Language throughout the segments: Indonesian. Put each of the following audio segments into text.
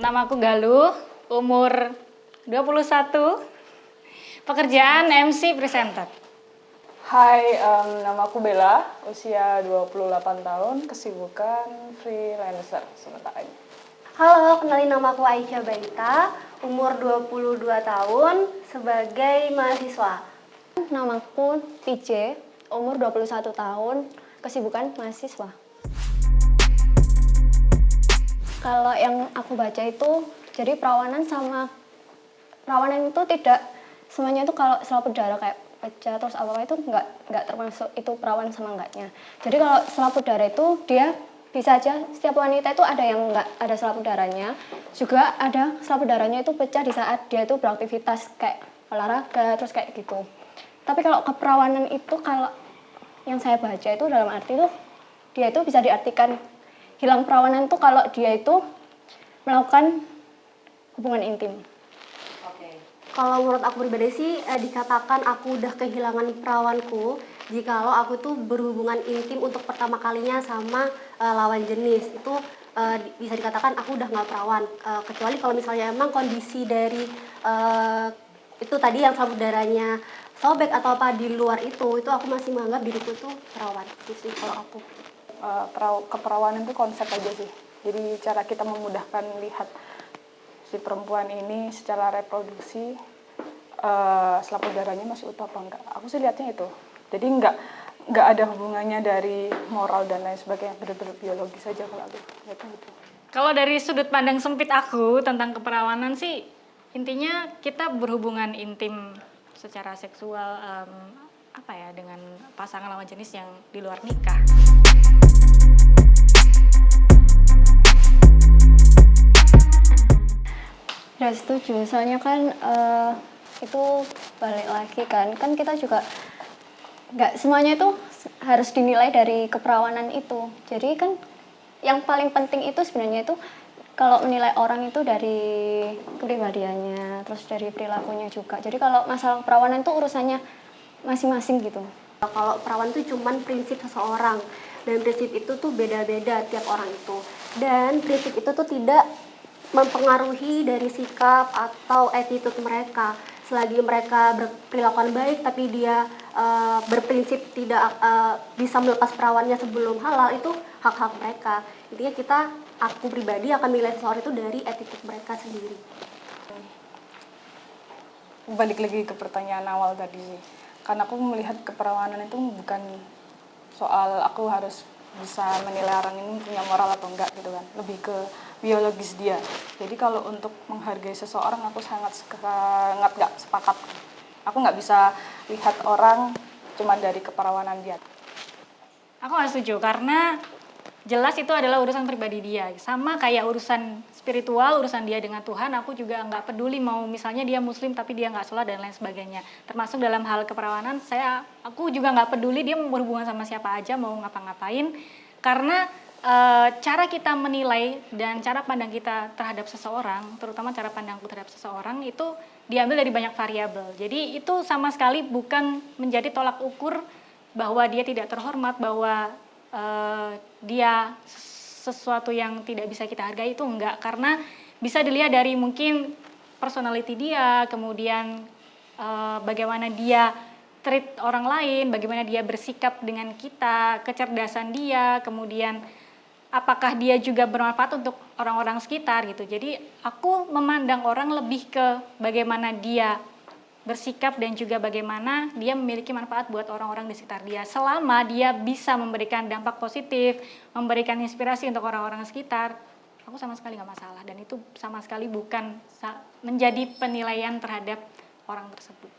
nama aku Galuh, umur 21, pekerjaan MC presenter. Hai, nama aku Bella, usia 28 tahun, kesibukan freelancer sementara ini. Halo, kenalin nama aku Aisyah Baita, umur 22 tahun, sebagai mahasiswa. Namaku PJ, umur 21 tahun, kesibukan mahasiswa. Kalau yang aku baca itu, jadi perawanan itu tidak semuanya itu kalau selaput darah kayak pecah terus apa itu nggak termasuk itu perawan sama enggaknya. Jadi kalau selaput darah itu dia bisa aja setiap wanita itu ada yang nggak ada selaput darahnya, juga ada selaput darahnya itu pecah di saat dia itu beraktivitas kayak olahraga terus kayak gitu. Tapi kalau keperawanan itu kalau yang saya baca itu dalam arti itu dia itu bisa diartikan hilang perawanan itu kalau dia itu melakukan hubungan intim. Kalau menurut aku pribadi sih dikatakan aku udah kehilangan perawanku jikalau aku tuh berhubungan intim untuk pertama kalinya sama lawan jenis. Itu bisa dikatakan aku udah nggak perawan. Kecuali kalau misalnya emang kondisi dari itu tadi yang selaput darahnya sobek atau apa di luar itu aku masih menganggap diriku tuh perawan. Itu sih kalau aku. Keperawanan itu konsep aja sih. Jadi cara kita memudahkan lihat si perempuan ini secara reproduksi selaput darahnya masih utuh apa enggak. Aku sih lihatnya itu. Jadi enggak ada hubungannya dari moral dan lain sebagainya, benar-benar biologis saja kalau aku lihatnya itu. Kalau dari sudut pandang sempit aku tentang keperawanan sih, intinya kita berhubungan intim secara seksual dengan pasangan lawan jenis yang di luar nikah. Ya setuju, soalnya kan itu balik lagi kan kita juga nggak semuanya itu harus dinilai dari keperawanan itu. Jadi kan yang paling penting itu sebenarnya itu kalau menilai orang itu dari kepribadiannya, terus dari perilakunya juga. Jadi kalau masalah keperawanan itu urusannya masing-masing gitu. Kalau perawan itu cuman prinsip seseorang, dan prinsip itu tuh beda-beda tiap orang itu. Dan prinsip itu tuh tidak mempengaruhi dari sikap atau attitude mereka. Selagi mereka berperilakuan baik tapi dia berprinsip tidak bisa melepas perawannya sebelum halal, itu hak-hak mereka. Intinya aku pribadi akan menilai seseorang itu dari attitude mereka sendiri. Balik lagi ke pertanyaan awal tadi, karena aku melihat keperawanan itu bukan soal aku harus bisa menilai orang ini punya moral atau enggak gitu kan, lebih ke biologis dia. Jadi kalau untuk menghargai seseorang aku sangat nggak sepakat. Aku nggak bisa lihat orang cuma dari keperawanan dia. Aku nggak setuju karena jelas itu adalah urusan pribadi dia. Sama kayak urusan spiritual, urusan dia dengan Tuhan, aku juga nggak peduli mau misalnya dia muslim tapi dia nggak sholat dan lain sebagainya. Termasuk dalam hal keperawanan, aku juga nggak peduli dia mau berhubungan sama siapa aja, mau ngapa-ngapain. Karena cara kita menilai dan cara pandang kita terhadap seseorang, terutama cara pandangku terhadap seseorang itu diambil dari banyak variabel. Jadi itu sama sekali bukan menjadi tolak ukur bahwa dia tidak terhormat, bahwa dia sesuatu yang tidak bisa kita hargai, itu enggak. Karena bisa dilihat dari mungkin personality dia, kemudian bagaimana dia treat orang lain, bagaimana dia bersikap dengan kita, kecerdasan dia, kemudian apakah dia juga bermanfaat untuk orang-orang sekitar gitu. Jadi aku memandang orang lebih ke bagaimana dia bersikap dan juga bagaimana dia memiliki manfaat buat orang-orang di sekitar dia. Selama dia bisa memberikan dampak positif, memberikan inspirasi untuk orang-orang sekitar, aku sama sekali nggak masalah. Dan itu sama sekali bukan menjadi penilaian terhadap orang tersebut.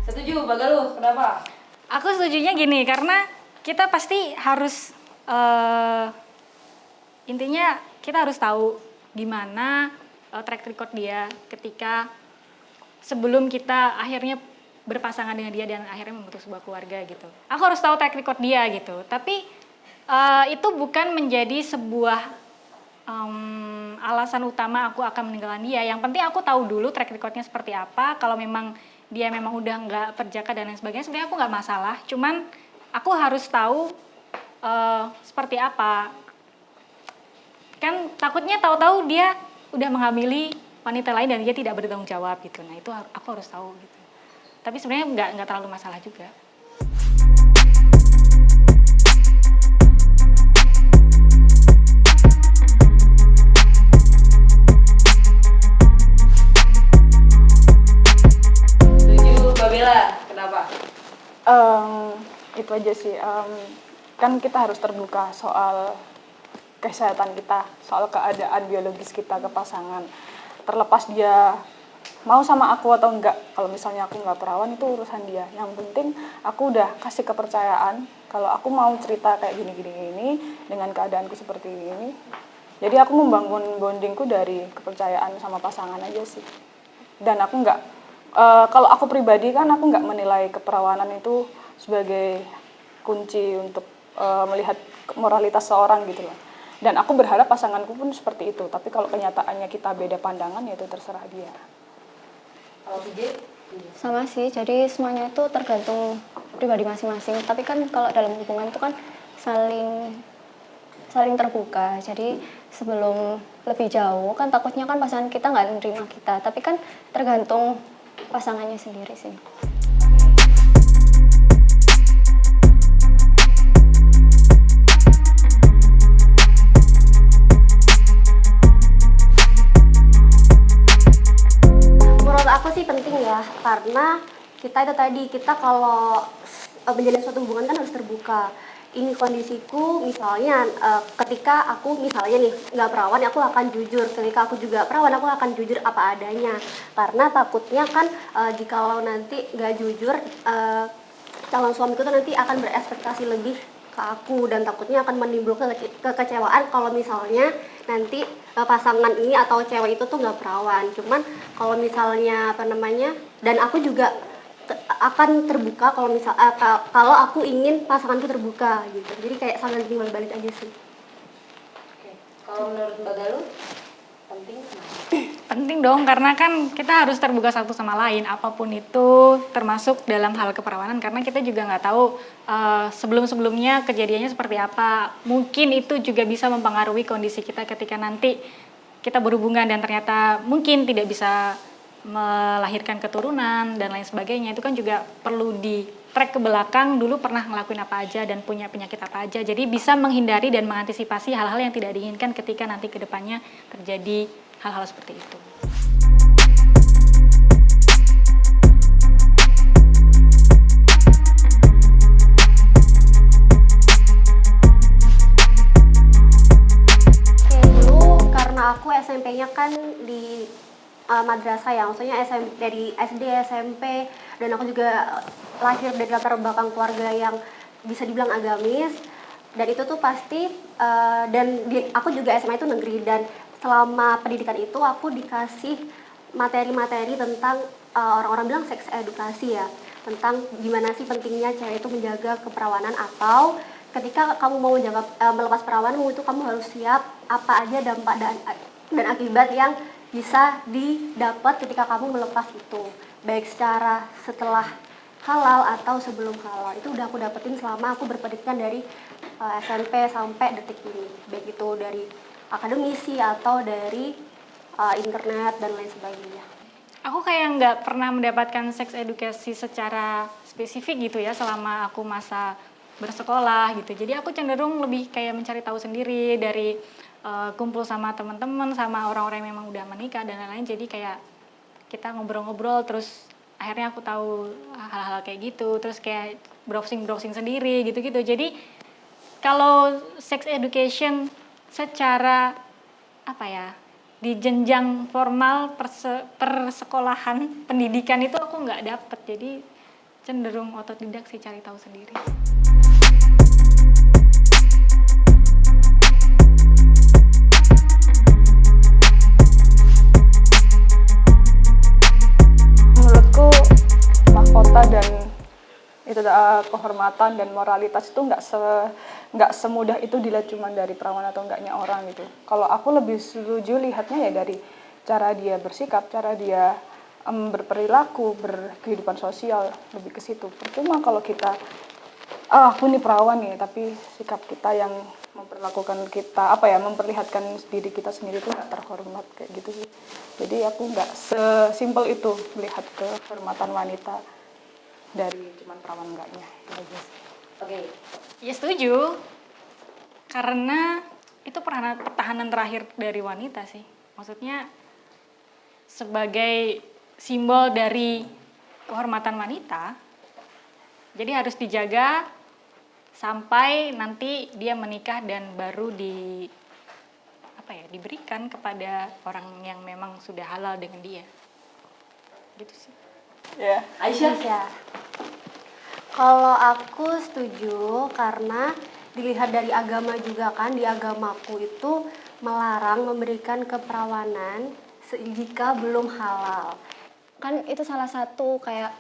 Setuju, Mbak Galuh, kenapa? Aku setujunya gini, karena kita pasti harus intinya kita harus tahu gimana track record dia ketika sebelum kita akhirnya berpasangan dengan dia dan akhirnya membentuk sebuah keluarga gitu. Aku harus tahu track record dia gitu. Tapi itu bukan menjadi sebuah alasan utama aku akan meninggalkan dia. Yang penting aku tahu dulu track recordnya seperti apa. Kalau memang dia memang udah nggak perjaka dan lain sebagainya, sebenarnya aku nggak masalah. Cuman aku harus tahu seperti apa. Kan takutnya tahu-tahu dia udah menghamili wanita lain dan dia tidak bertanggung jawab gitu. Nah itu aku harus tahu gitu. Tapi sebenarnya nggak terlalu masalah juga. Setuju, Mbak Bella. Kenapa? Itu aja sih. Kan kita harus terbuka soal kesehatan kita, soal keadaan biologis kita ke pasangan. Terlepas dia mau sama aku atau enggak, kalau misalnya aku nggak perawan itu urusan dia. Yang penting aku udah kasih kepercayaan kalau aku mau cerita kayak gini dengan keadaanku seperti ini. Jadi aku membangun bondingku dari kepercayaan sama pasangan aja sih. Dan aku nggak, kalau aku pribadi kan aku nggak menilai keperawanan itu sebagai kunci untuk melihat moralitas seorang gitu loh. Dan aku berharap pasanganku pun seperti itu. Tapi kalau kenyataannya kita beda pandangan, ya itu terserah dia. Kalau Vijay? Sama sih, jadi semuanya itu tergantung pribadi masing-masing. Tapi kan kalau dalam hubungan itu kan saling terbuka. Jadi sebelum lebih jauh kan takutnya kan pasangan kita nggak menerima kita. Tapi kan tergantung pasangannya sendiri sih. Menurut aku sih penting ya, karena kita kalau menjalin suatu hubungan kan harus terbuka. Ini kondisiku, misalnya ketika aku misalnya nih nggak perawan, aku akan jujur. Ketika aku juga perawan, aku akan jujur apa adanya. Karena takutnya kan jikalau nanti nggak jujur, calon suamiku tuh nanti akan berekspektasi lebih ke aku, dan takutnya akan menimbulkan kekecewaan kalau misalnya nanti pasangan ini atau cewek itu tuh nggak perawan. Cuman kalau misalnya dan aku juga akan terbuka kalau kalau aku ingin pasanganku terbuka gitu. Jadi kayak saling timbal balik aja sih. Oke. Kalau menurut Mbak Galuh, penting kenapa? Penting dong, karena kan kita harus terbuka satu sama lain, apapun itu, termasuk dalam hal keperawanan, karena kita juga nggak tahu sebelum-sebelumnya kejadiannya seperti apa. Mungkin itu juga bisa mempengaruhi kondisi kita ketika nanti kita berhubungan dan ternyata mungkin tidak bisa melahirkan keturunan dan lain sebagainya. Itu kan juga perlu di track ke belakang, dulu pernah ngelakuin apa aja dan punya penyakit apa aja. Jadi bisa menghindari dan mengantisipasi hal-hal yang tidak diinginkan ketika nanti ke depannya terjadi hal-hal seperti itu. Oke, dulu karena aku SMP-nya kan di madrasah ya, maksudnya dari SD, SMP, dan aku juga lahir dari latar belakang keluarga yang bisa dibilang agamis, dan itu tuh pasti aku juga SMA itu negeri, dan selama pendidikan itu aku dikasih materi-materi tentang orang-orang bilang seks edukasi ya, tentang gimana sih pentingnya cewek itu menjaga keperawanan, atau ketika kamu mau melepas perawananmu itu kamu harus siap apa aja dampak dan akibat yang bisa didapat ketika kamu melepas itu, baik secara setelah halal atau sebelum halal. Itu udah aku dapetin selama aku berpendidikan dari SMP sampai detik ini, baik itu dari akademisi atau dari internet dan lain sebagainya. Aku kayak nggak pernah mendapatkan seks edukasi secara spesifik gitu ya selama aku masa bersekolah gitu. Jadi aku cenderung lebih kayak mencari tahu sendiri dari kumpul sama teman-teman, sama orang-orang yang memang udah menikah dan lain-lain. Jadi kayak kita ngobrol-ngobrol, terus akhirnya aku tahu hal-hal kayak gitu. Terus kayak browsing sendiri gitu-gitu. Jadi kalau sex education secara di jenjang formal persekolahan pendidikan itu aku nggak dapet, jadi cenderung otodidak sih, cari tahu sendiri. Menurutku mahkota dan itu kehormatan dan moralitas itu nggak semudah itu dilihat cuma dari perawan atau enggaknya orang gitu. Kalau aku lebih setuju lihatnya ya dari cara dia bersikap, cara dia berperilaku, berkehidupan sosial, lebih ke situ. Percuma kalau kita, aku ini perawan nih, tapi sikap kita yang memperlakukan kita, memperlihatkan diri kita sendiri itu nggak terhormat, kayak gitu sih. Jadi aku nggak sesimpel itu melihat kehormatan wanita dari cuman perawan enggaknya. Oke. Ya setuju, karena itu pertahanan terakhir dari wanita sih. Maksudnya sebagai simbol dari kehormatan wanita, jadi harus dijaga sampai nanti dia menikah dan baru diberikan kepada orang yang memang sudah halal dengan dia. Gitu sih. Ya. Aisyah. Ya. Kalau aku setuju karena dilihat dari agama juga kan, di agamaku itu melarang memberikan keperawanan jika belum halal. Kan itu salah satu kayak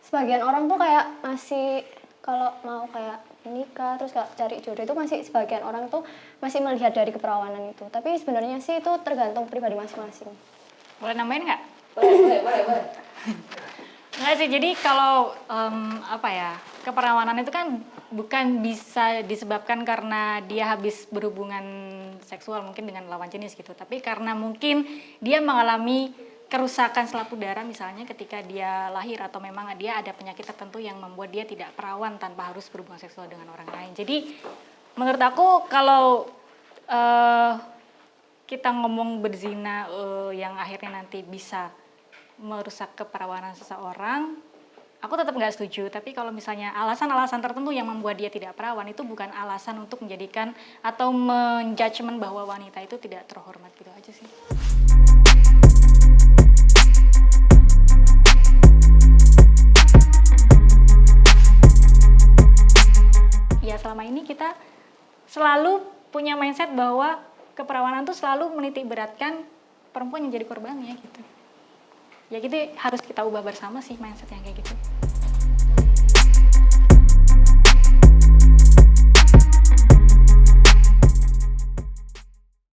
sebagian orang tuh kayak masih kalau mau kayak menikah terus cari jodoh itu masih sebagian orang tuh masih melihat dari keperawanan itu. Tapi sebenarnya sih itu tergantung pribadi masing-masing. Boleh nambahin nggak? Boleh. Nggak sih, jadi kalau keperawanan itu kan bukan bisa disebabkan karena dia habis berhubungan seksual mungkin dengan lawan jenis gitu, tapi karena mungkin dia mengalami kerusakan selaput darah misalnya ketika dia lahir, atau memang dia ada penyakit tertentu yang membuat dia tidak perawan tanpa harus berhubungan seksual dengan orang lain. Jadi menurut aku kalau kita ngomong berzina yang akhirnya nanti bisa merusak keperawanan seseorang, aku tetap nggak setuju. Tapi kalau misalnya alasan-alasan tertentu yang membuat dia tidak perawan, itu bukan alasan untuk menjadikan atau menjudgment bahwa wanita itu tidak terhormat, gitu aja sih. Ya selama ini kita selalu punya mindset bahwa keperawanan itu selalu menitik beratkan perempuan yang jadi korbannya gitu. Ya gitu, harus kita ubah bersama sih mindset yang kayak gitu.